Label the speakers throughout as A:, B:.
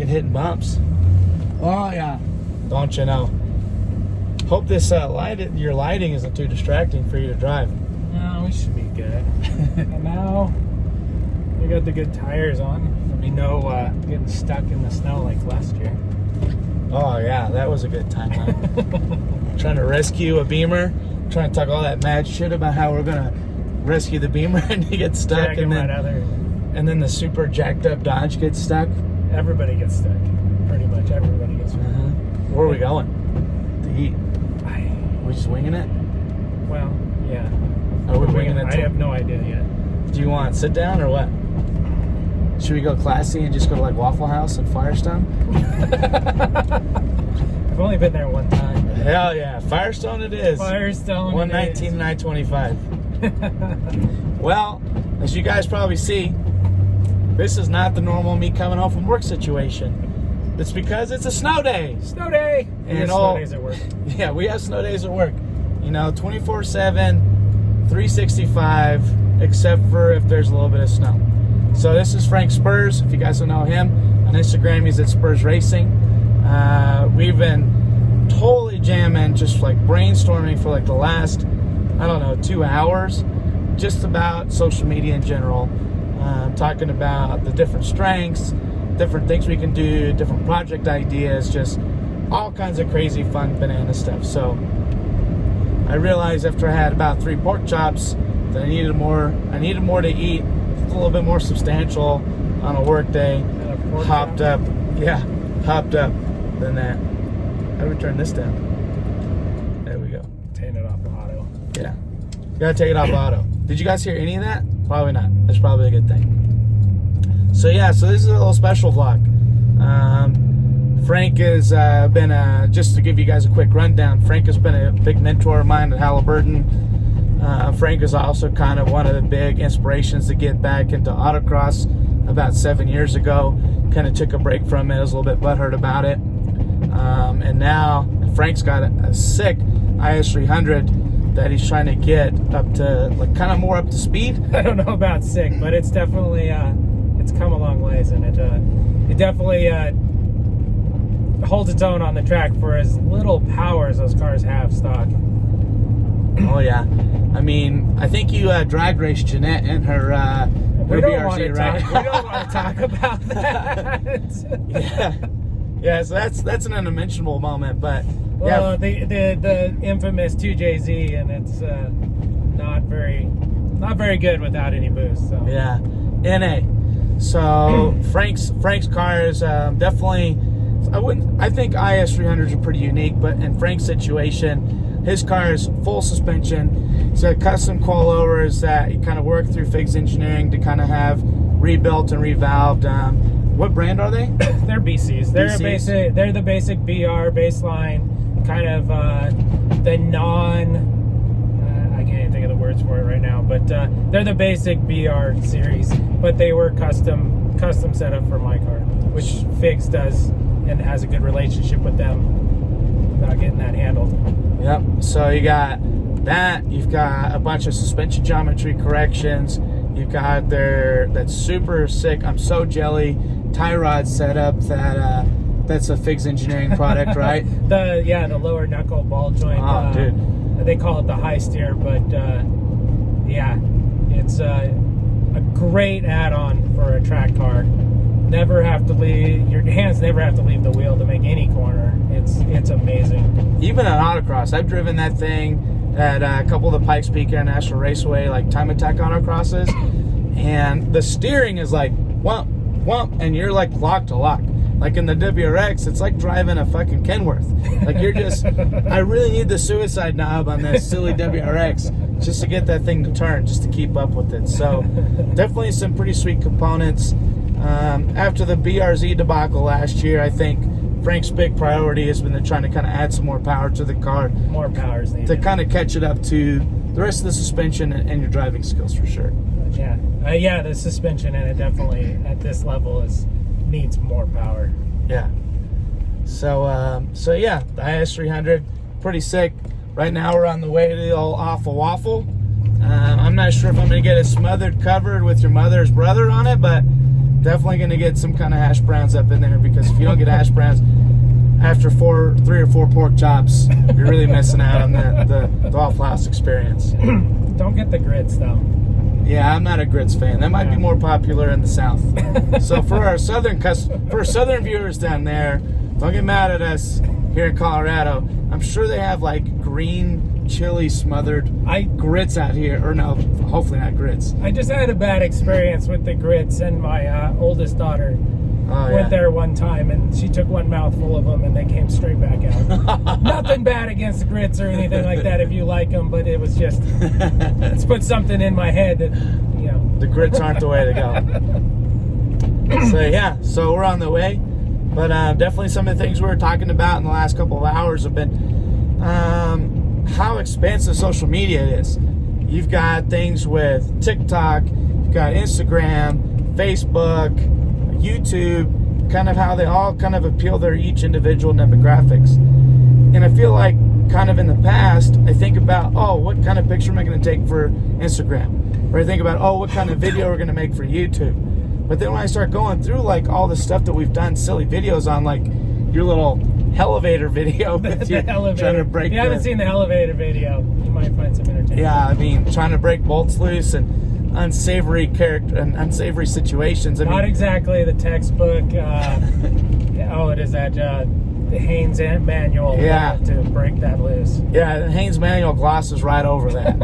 A: hitting bumps.
B: Oh, yeah.
A: Don't you know? Hope this your lighting isn't too distracting for you to drive.
B: No, we should be good. And now we got the good tires on. There'll be no getting stuck in the snow like last year.
A: Oh yeah, that was a good time. Huh? Trying to rescue a Beamer, trying to talk all that mad shit about how we're gonna rescue the Beamer, and you get stuck, and then the super jacked up Dodge gets stuck.
B: Everybody gets stuck. Pretty much everybody gets stuck.
A: Where are we going to eat? We just winging it?
B: Well, yeah.
A: Are we winging it?
B: I have no idea yet.
A: Do you want sit down or what? Should we go classy and just go to like Waffle House in Firestone?
B: I've only been there one time.
A: Hell yeah, Firestone it is.
B: Firestone.
A: 119 and I-25. Well, as you guys probably see, this is not the normal me coming home from work situation. It's because it's a snow day.
B: Snow day.
A: And
B: snow days at work.
A: Yeah, we have snow days at work. You know, 24/7, 365, except for if there's a little bit of snow. So this is Frank Spirz. If you guys don't know him, on Instagram he's at Spirz Racing. We've been totally jamming, just like brainstorming for like the last, I don't know, 2 hours, just about social media in general. Talking about the different strengths, different things we can do, different project ideas, just all kinds of crazy fun banana stuff. So I realized after I had about 3 pork chops that I needed more to eat, a little bit more substantial on a work day. Hopped up than that. How do we turn this down? There we go.
B: Taking it off auto.
A: Yeah, you gotta take it off auto. Did you guys hear any of that? Probably not. That's probably a good thing. So yeah, so this is a little special vlog. Frank has been, just to give you guys a quick rundown, Frank has been a big mentor of mine at Halliburton. Frank is also kind of one of the big inspirations to get back into autocross about 7 years ago. Kind of took a break from it. I was a little bit butthurt about it. And now Frank's got a sick IS300 that he's trying to get up to, like, kind of more up to speed.
B: I don't know about sick, but it's definitely it's come a long ways, and it definitely holds its own on the track for as little power as those cars have stock.
A: Oh yeah, I mean, I think you drag raced Jeanette and her BRZ, right?
B: We don't want to talk about that.
A: Yeah. So that's an unmentionable moment, but
B: well, yeah. The infamous 2JZ, and it's not very good without any boost. So
A: yeah, NA. So Frank's car is definitely. I think IS300s are pretty unique, but in Frank's situation, his car is full suspension. It's got custom coilovers that he kind of worked through Figs Engineering to kind of have rebuilt and revalved. What brand are they?
B: They're BCs. They're the basic BR baseline, kind of the non. I can't even think of the words for it right now, but they're the basic BR series. But they were custom set up for my car, which Figs does and has a good relationship with them about getting that handled.
A: Yep. So you got that. You've got a bunch of suspension geometry corrections. You've got that super sick, I'm so jelly tie rod setup that's a Figs Engineering product, right?
B: The lower knuckle ball joint.
A: Oh, dude.
B: They call it the high steer, but yeah, it's a great add-on for a track car. Your hands never have to leave the wheel to make any corner. It's amazing.
A: Even on autocross, I've driven that thing at a couple of the Pikes Peak International Raceway, like time attack autocrosses, and the steering is like whump, whump, and you're like lock to lock. Like in the WRX, it's like driving a fucking Kenworth. Like you're just, I really need the suicide knob on this silly WRX just to get that thing to turn, just to keep up with it. So definitely some pretty sweet components. After the BRZ debacle last year, I think Frank's big priority has been trying to kind of add some more power to the car.
B: More power is needed.
A: To kind of catch it up to the rest of the suspension and your driving skills for sure.
B: Yeah, the suspension in it definitely at this level needs more power.
A: Yeah. So yeah, the IS300, pretty sick. Right now we're on the way to the old Aweful Waffle. I'm not sure if I'm going to get it smothered covered with your mother's brother on it, but definitely going to get some kind of hash browns up in there, because if you don't get hash browns after 3 or 4 pork chops, you're really missing out on the Waffle House experience.
B: Don't get the grits though.
A: Yeah, I'm not a grits fan. That might be more popular in the South. So for our southern viewers down there, don't get mad at us here in Colorado. I'm sure they have like green chili smothered grits out here, or no, hopefully not grits.
B: I just had a bad experience with the grits, and my oldest daughter went there one time, and she took one mouthful of them, and they came straight back out. Nothing bad against grits or anything like that if you like them, but it was just, it's put something in my head that, you know. The
A: grits aren't the way to go. So yeah, so we're on the way. But definitely some of the things we were talking about in the last couple of hours have been how expansive social media is. You've got things with TikTok, you've got Instagram, Facebook, YouTube, kind of how they all kind of appeal their each individual demographics. And I feel like kind of in the past, I think about, oh, what kind of picture am I going to take for Instagram? Or I think about, oh, what kind of video we're going to make for YouTube. But then when I start going through like all the stuff that we've done, silly videos on, like your little elevator video with you trying to break.
B: If you haven't seen the elevator video, you might find some entertainment.
A: Yeah, I mean, trying to break bolts loose and unsavory character and unsavory situations.
B: Not exactly the textbook. It is that Haynes manual.
A: Yeah,
B: to break that loose.
A: Yeah, the Haynes manual glosses right over that.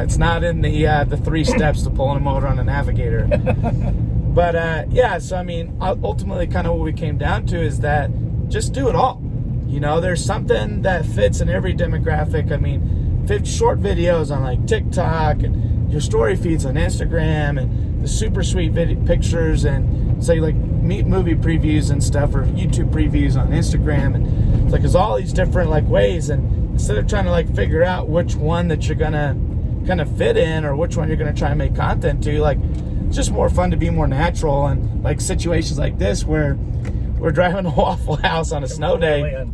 A: It's not in the 3 steps to pulling a motor on a navigator. But yeah, so I mean, ultimately, kind of what we came down to is that just do it all. You know, there's something that fits in every demographic. I mean, short videos on like TikTok, and your story feeds on Instagram, and the super sweet pictures, and say like movie previews and stuff, or YouTube previews on Instagram, and it's like there's all these different like ways. And instead of trying to like figure out which one that you're gonna kind of fit in, or which one you're gonna try and make content to, like it's just more fun to be more natural. And like situations like this where we're driving to Waffle House on a snow day,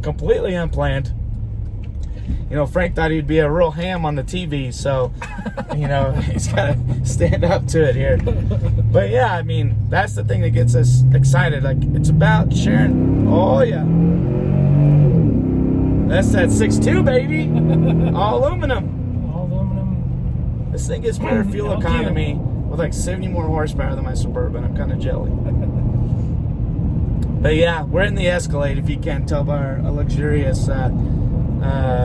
A: completely unplanned. You know, Frank thought he'd be a real ham on the TV, so, you know, he's got to stand up to it here. But yeah, I mean, that's the thing that gets us excited. Like, it's about sharing. Oh, yeah. That's that 6.2, baby. All aluminum.
B: All aluminum.
A: This thing gets better fuel economy with like 70 more horsepower than my Suburban. I'm kind of jelly. But yeah, we're in the Escalade, if you can't tell by our luxurious
B: I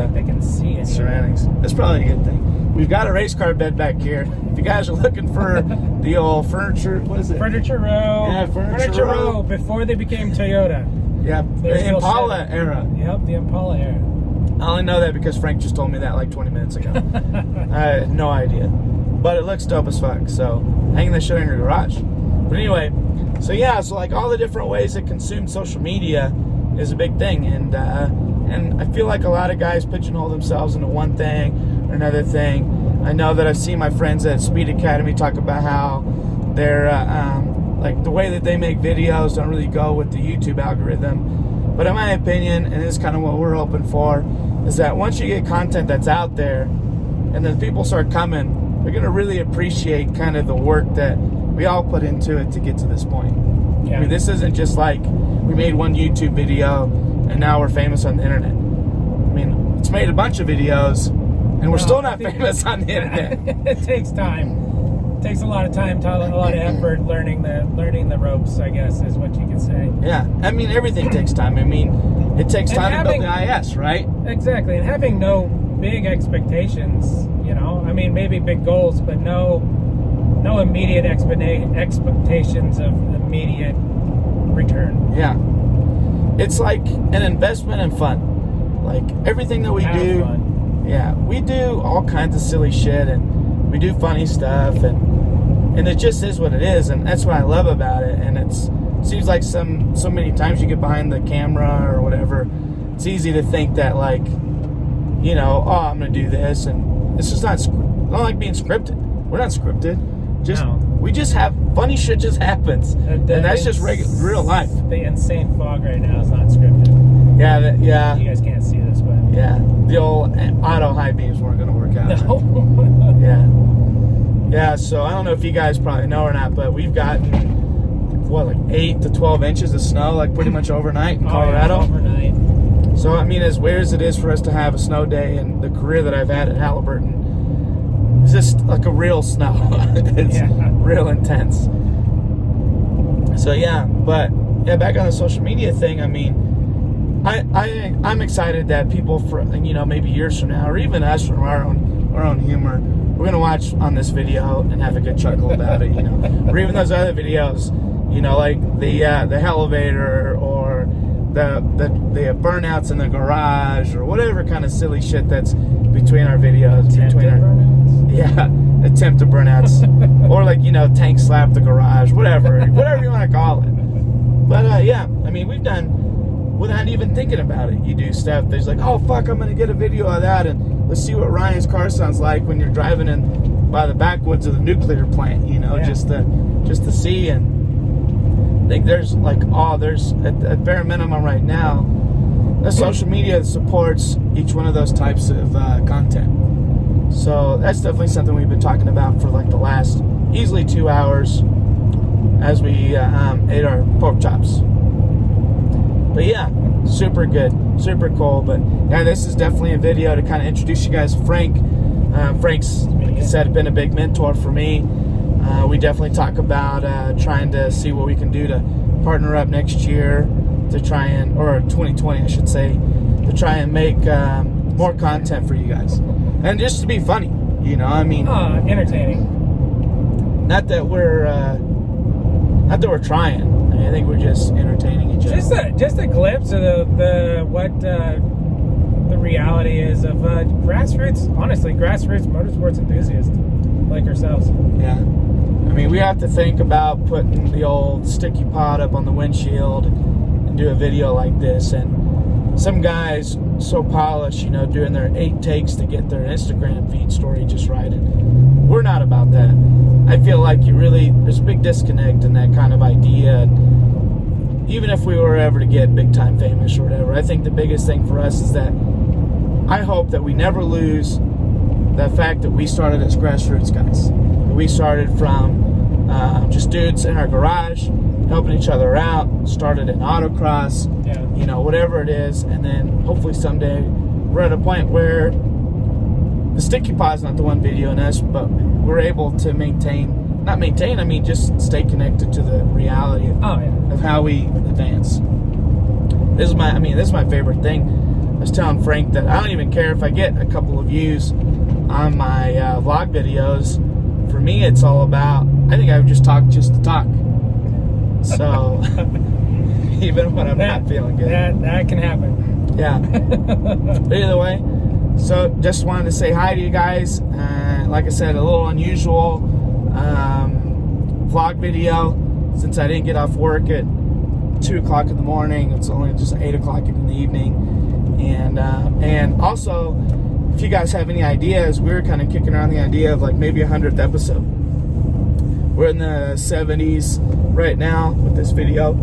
B: think they can see it
A: surroundings. That's probably a good thing. We've got a race car bed back here. If you guys are looking for the old furniture, what is it?
B: Furniture Row.
A: Yeah, Furniture Row.
B: Before they became Toyota.
A: Yeah, the Impala era.
B: Yep, the Impala era.
A: I only know that because Frank just told me that like 20 minutes ago. I had no idea. But it looks dope as fuck, so hang that shit in your garage. But anyway, so yeah, so like all the different ways that consume social media is a big thing. And I feel like a lot of guys pigeonhole themselves into one thing or another thing. I know that I've seen my friends at Speed Academy talk about how they're like the way that they make videos don't really go with the YouTube algorithm. But in my opinion, and this is kind of what we're hoping for, is that once you get content that's out there and then people start coming, they're going to really appreciate kind of the work that we all put into it to get to this point. Yeah. I mean, this isn't just like we made one YouTube video and now we're famous on the internet. I mean, it's made a bunch of videos and we're still not famous on the internet.
B: It takes time. It takes a lot of time, a lot of effort, learning the ropes, I guess, is what you could say.
A: Yeah, I mean, everything takes time. I mean, it takes time to build the IS, right?
B: Exactly, and having no big expectations, you know, I mean, maybe big goals, but no immediate expectations of immediate return.
A: Yeah, it's like an investment in fun. Like everything that we do, fun. Yeah, we do all kinds of silly shit and we do funny stuff, and it just is what it is, and that's what I love about it. And it seems like so many times you get behind the camera or whatever, it's easy to think that like, you know, oh, I'm gonna do this, and it's just not. I don't like being scripted. We're not scripted. We just have funny shit just happens, and that's just real life.
B: The insane fog right now is not scripted.
A: Yeah, yeah.
B: You guys can't see this, but
A: yeah, the old auto high beams weren't going to work out.
B: No.
A: Yeah. Yeah, so I don't know if you guys probably know or not, but we've gotten, what, like 8 to 12 inches of snow, like pretty much overnight in Colorado.
B: Yeah, overnight.
A: So, I mean, as weird as it is for us to have a snow day and the career that I've had at Halliburton, it's just like a real snow. It's real intense. So, yeah, but, yeah, back on the social media thing, I mean, I'm excited that people, for, you know, maybe years from now, or even us from our own humor, we're gonna watch on this video and have a good chuckle about it, you know, or even those other videos, you know, like the elevator or the burnouts in the garage or whatever kind of silly shit that's between our videos, attempted burnouts, or like, you know, tank slap the garage, whatever you want to call it. But yeah, I mean, we've done. Without even thinking about it, you do stuff. There's like, oh fuck, I'm gonna get a video of that, and let's see what Ryan's car sounds like when you're driving in by the backwoods of the nuclear plant. You know, just to see. And I think there's like, there's at bare minimum right now, the social media that supports each one of those types of content. So that's definitely something we've been talking about for like the last easily 2 hours as we ate our pork chops. But yeah, super good, super cool. But yeah, this is definitely a video to kind of introduce you guys to Frank. Frank's, like I said, been a big mentor for me. We definitely talk about trying to see what we can do to partner up next year to try and, or 2020, I should say, to try and make more content for you guys. And just to be funny, you know, I mean.
B: Entertaining.
A: Not that we're trying. I mean, I think we're just entertaining each other.
B: Just a glimpse of what the reality is of grassroots motorsports enthusiasts like ourselves.
A: Yeah. I mean, we have to think about putting the old sticky pot up on the windshield and do a video like this. And some guys so polished, you know, doing their 8 takes to get their Instagram feed story just right. And we're not about that. I feel like there's a big disconnect in that kind of idea. Even if we were ever to get big time famous or whatever, I think the biggest thing for us is that I hope that we never lose the fact that we started as grassroots guys. We started from just dudes in our garage, helping each other out, started in autocross, you know, whatever it is, and then hopefully someday we're at a point where the sticky pot's not the one videoing us, but we're able to just stay connected to the reality of how we advance. This is my favorite thing. I was telling Frank that I don't even care if I get a couple of views on my vlog videos. For me, it's all about, I think I would just talk just to talk. So, even when I'm not feeling good.
B: That can happen.
A: Yeah. But either way, so just wanted to say hi to you guys. Like I said, a little unusual vlog video since I didn't get off work at 2 o'clock in the morning. It's only just 8 o'clock in the evening. And also, if you guys have any ideas, we're kind of kicking around the idea of like maybe a 100th episode. We're in the 70s right now with this video.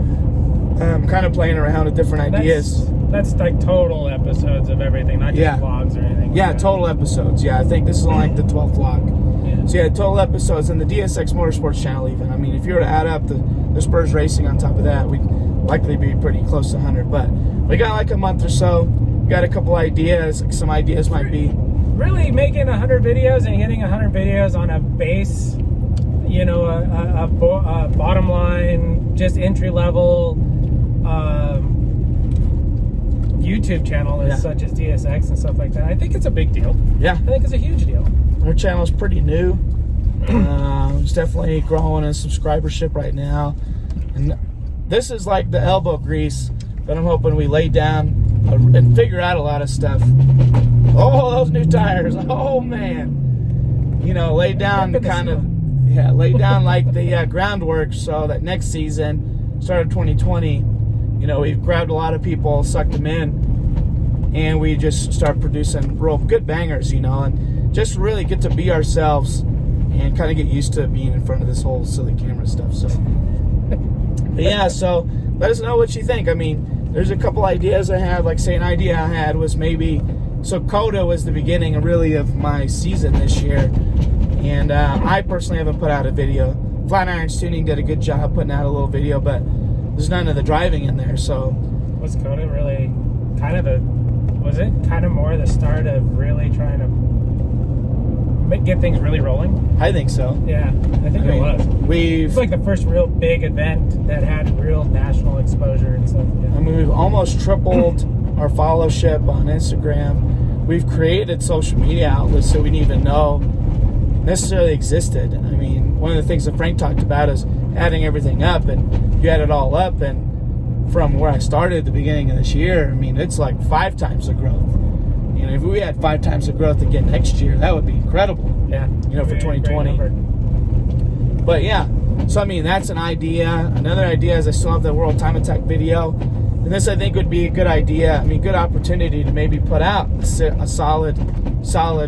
A: Kind of playing around with different ideas.
B: That's like total episodes of everything, not just vlogs or anything.
A: Yeah, total episodes. Yeah, I think this is like the 12th vlog. Yeah. So yeah, total episodes, and the DSX Motorsports channel even. I mean, if you were to add up the Spirz Racing on top of that, we'd likely be pretty close to 100. But we got like a month or so. We got a couple ideas. Like some ideas might be
B: really making 100 videos and getting 100 videos on a base, you know, a bottom line, just entry level YouTube channel such as DSX and stuff like that. I think it's a big deal.
A: Yeah,
B: I think it's a huge deal.
A: Our channel's pretty new. It's definitely growing in subscribership right now, and this is like the elbow grease that I'm hoping we lay down and figure out a lot of stuff. Oh, those new tires! Oh man, you know, lay down like the groundwork so that next season, start of 2020, you know, we've grabbed a lot of people, sucked them in, and we just start producing real good bangers, you know, and just really get to be ourselves and kind of get used to being in front of this whole silly camera stuff. So, but yeah, so let us know what you think. I mean, there's a couple ideas I have. Like, say, an idea I had was maybe, so COTA was the beginning really of my season this year, And I personally haven't put out a video. Flat Irons Tuning did a good job putting out a little video, but there's none of the driving in there. So
B: was Coda really was it kind of more the start of really trying to get things really rolling?
A: I think so.
B: Yeah, I think it was.
A: It's
B: like the first real big event that had real national exposure and stuff. Yeah.
A: I mean, we've almost tripled our followership on Instagram. We've created social media outlets that we didn't even know necessarily existed. I mean, one of the things that Frank talked about is adding everything up, and you add it all up, and from where I started at the beginning of this year, I mean, it's like 5 times the growth. You know, if we had 5 times the growth again next year, that would be incredible.
B: Yeah.
A: You know, for 2020. But yeah, so I mean, that's an idea. Another idea is I still have the World Time Attack video. And this, I think, would be a good idea. I mean, good opportunity to maybe put out a solid,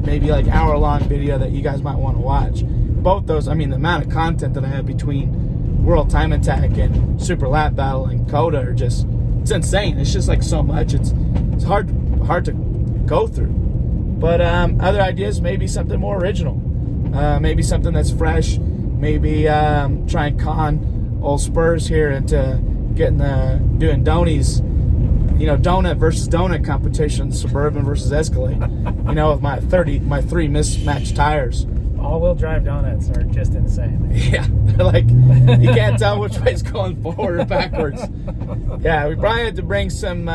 A: maybe like hour-long video that you guys might want to watch. Both those, I mean, the amount of content that I have between World Time Attack and Super Lap Battle and Coda are just, it's insane. It's just like so much. It's hard to go through. But other ideas, maybe something more original. Maybe something that's fresh. Maybe try and con old Spirz here into doing Donnie's, you know, donut versus donut competition, Suburban versus Escalade. You know, with my 3 mismatched tires.
B: All-wheel drive donuts are just insane.
A: Yeah, they're like, you can't tell which way's going forward or backwards. Yeah, we probably had to bring some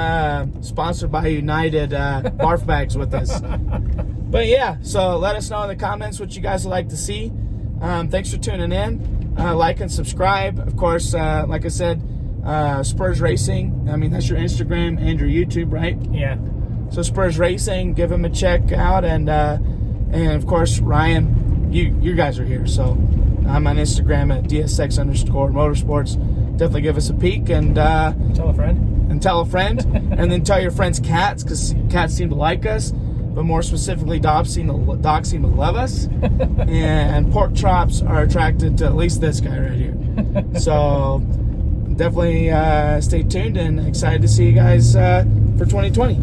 A: sponsored by United barf bags with us. But yeah, so let us know in the comments what you guys would like to see. Thanks for tuning in. Like and subscribe. Of course, like I said, Spirz Racing. I mean, that's your Instagram and your YouTube, right?
B: Yeah.
A: So Spirz Racing, give them a check out, and of course Ryan, you guys are here. So I'm on Instagram at dsx_motorsports. Definitely give us a peek and
B: tell a friend.
A: And then tell your friends cats, because cats seem to like us. But more specifically, dogs seem to love us. And pork chops are attracted to at least this guy right here. So definitely stay tuned and excited to see you guys for 2020.